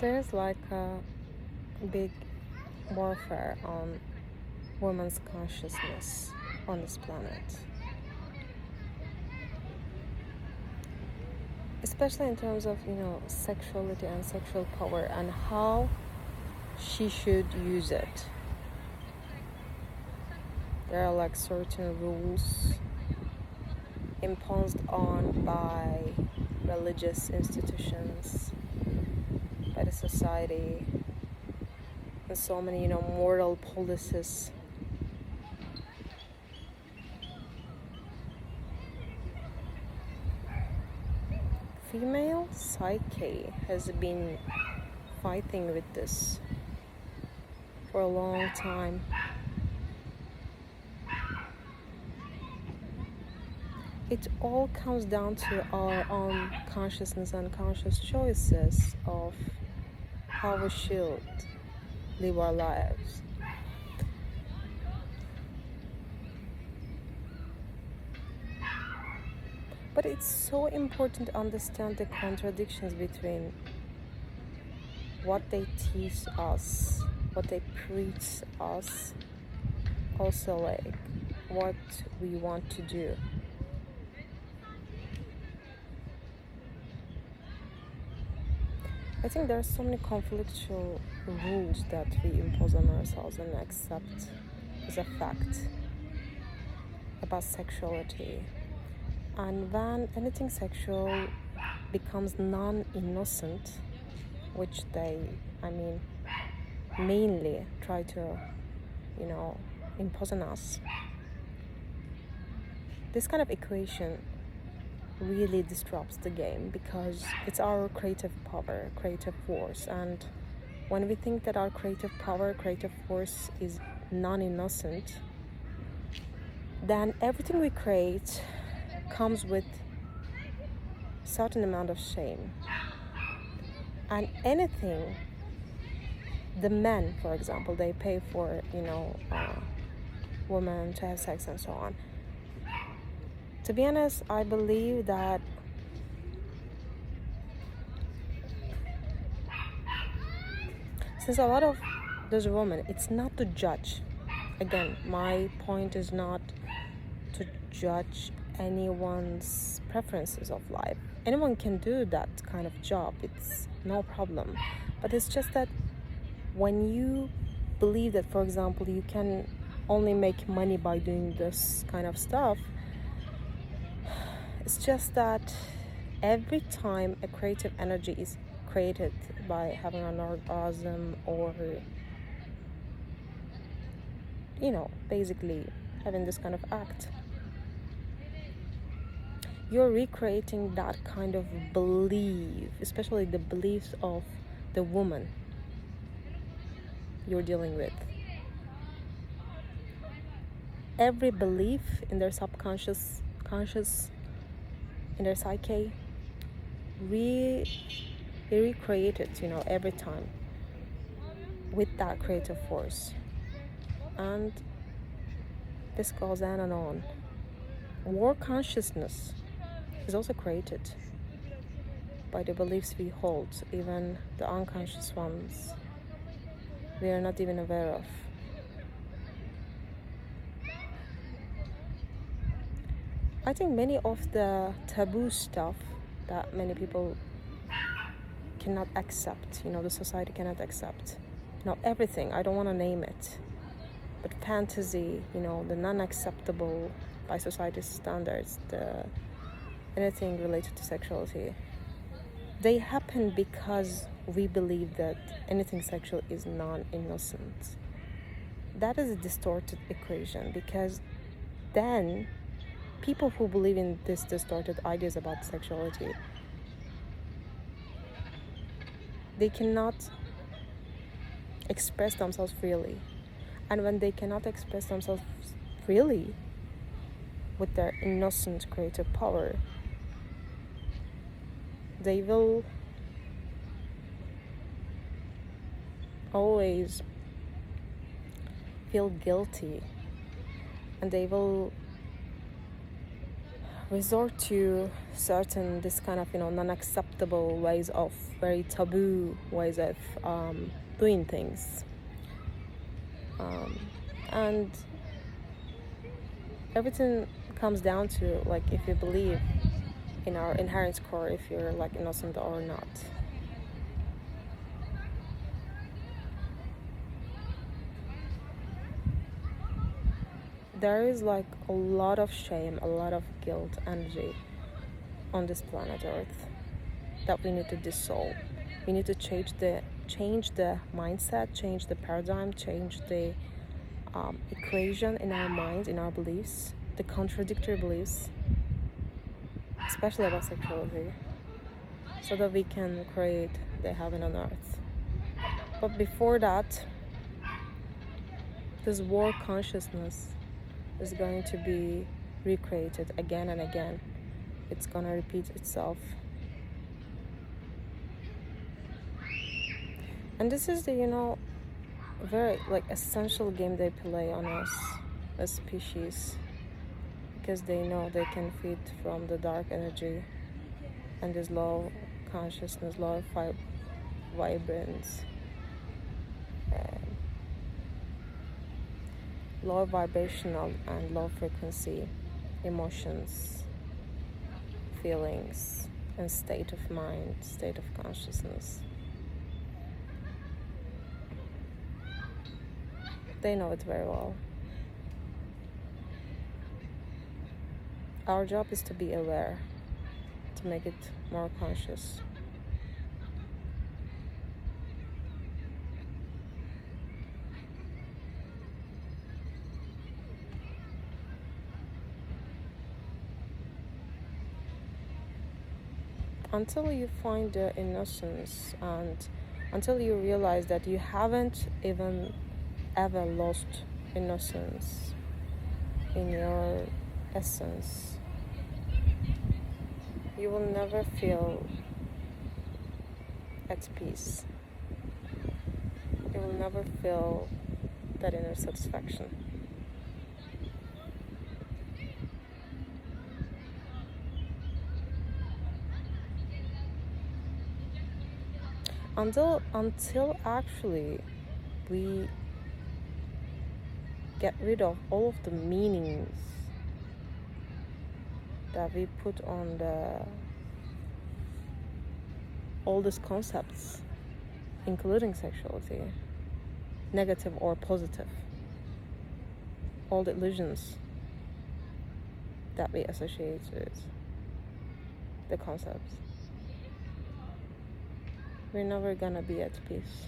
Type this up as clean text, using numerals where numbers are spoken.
There's like a big warfare on women's consciousness on this planet, especially in terms of sexuality and sexual power and how she should use it. There are like certain rules imposed on by religious institutions, by the society, and so many moral policies. Female psyche has been fighting with this for a long time. It all comes down to our own consciousness and conscious choices of how we should live our lives. But it's so important to understand the contradictions between what they teach us, what they preach us, also like what we want to do. I think there are so many conflictual rules that we impose on ourselves and accept as a fact about sexuality. And when anything sexual becomes non-innocent, which they, mainly try to, impose on us, this kind of equation really disrupts the game, because it's our creative power, creative force, and when we think that our creative power, creative force is non-innocent, then everything we create comes with certain amount of shame. And anything, the men, for example, they pay for women to have sex and so on. To be honest, I believe that since a lot of those women, it's not to judge. Again, my point is not to judge anyone's preferences of life. Anyone can do that kind of job, it's no problem. But it's just that when you believe that, for example, you can only make money by doing this kind of stuff, it's just that every time a creative energy is created by having an orgasm or basically having this kind of act, you're recreating that kind of belief, especially the beliefs of the woman you're dealing with. Every belief in their subconscious, in their psyche, we recreate it, every time with that creative force. And this goes on and on. War consciousness is also created by the beliefs we hold, even the unconscious ones we are not even aware of. I think many of the taboo stuff that many people cannot accept, the society cannot accept, everything, I don't want to name it, but fantasy, the non-acceptable by society's standards, anything related to sexuality, they happen because we believe that anything sexual is non-innocent. That is a distorted equation, because then people who believe in this distorted ideas about sexuality, they cannot express themselves freely. And when they cannot express themselves freely with their innocent creative power, they will always feel guilty, and they will resort to certain this kind of non-acceptable ways of very taboo ways of doing things, and everything comes down to like if you believe in our inherent core, if you're like innocent or not. There is like a lot of shame, a lot of guilt energy on this planet Earth that we need to dissolve. We need to change the mindset, change the paradigm, change the equation in our minds, in our beliefs, the contradictory beliefs, especially about sexuality, so that we can create the heaven on earth. But before that, this war consciousness is going to be recreated again and again. It's going to repeat itself. And this is the, very like essential game they play on us as species, because they know they can feed from the dark energy and this low consciousness, low vibrance, low vibrational and low frequency emotions, feelings, and state of mind, state of consciousness. They know it very well. Our job is to be aware, to make it more conscious. Until you find the innocence and until you realize that you haven't even ever lost innocence in your essence, you will never feel at peace. You will never feel that inner satisfaction. Until actually we get rid of all of the meanings that we put on all these concepts, including sexuality, negative or positive, all the illusions that we associate with the concepts, we're never gonna be at peace.